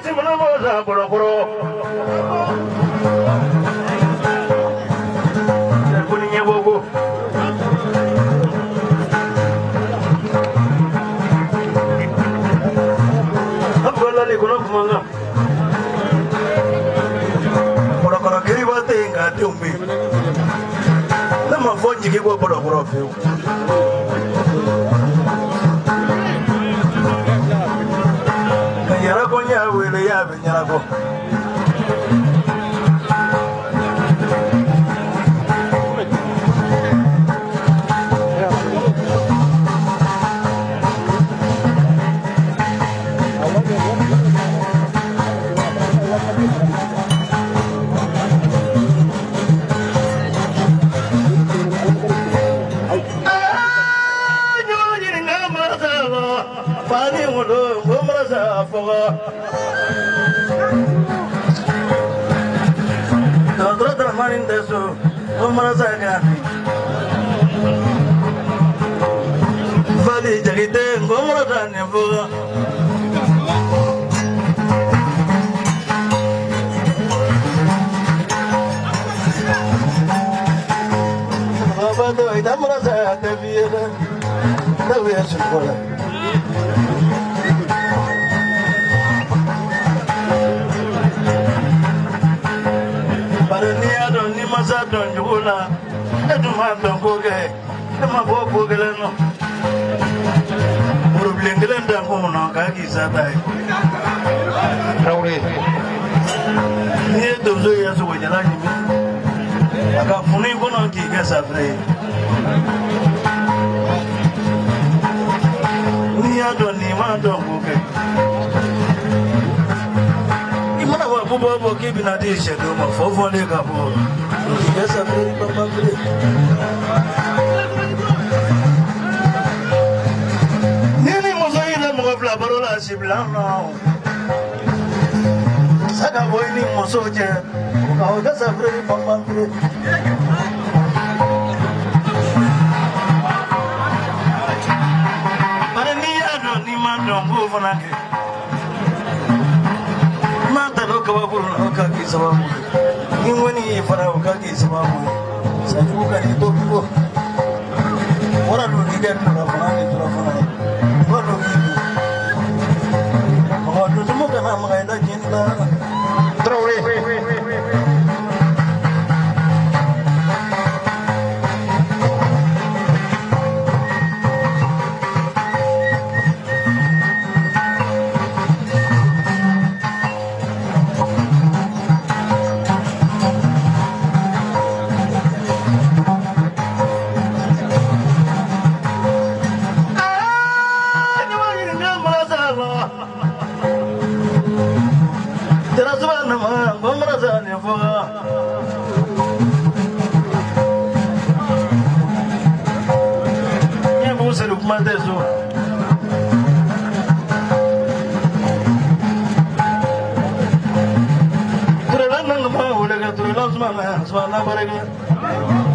simana moza boro boro ya kuni nyebogo abala le kono kumanga boro boro kiri bate ngati umbi na mafonji kiko boro boro feu yara ko nya wele ya be nyara ko pani mudo gomrasa foga tadra dramanin desu gomrasa ga vali jagite gomrasa ne foga abado idamrasa tabiya tabiya shukura ni masa don jula edu ma don koge e ma bo koge no buru blengelen da ko no ka ki sa dai rawre ni do zo ya so wajala ni aka funi ko no ki ga sa fre ni ya don ni ma don koge imana wa bubo ki bi na di shedo ma fofo le ka bo yes I'm very probably nini mozoina mo bla barola siblano saka boy ni mosoje ka o ga sa very probably para ni ado ni mando ngo fanake kawa burun haka ki sababu in wani fara haka ki sababu sai ku ka ni to ko ora do ni ga tura fana ni wala ki ko to mo ka ma ga da jinda traure Mandezo Turelana ma ulega turelana ma barega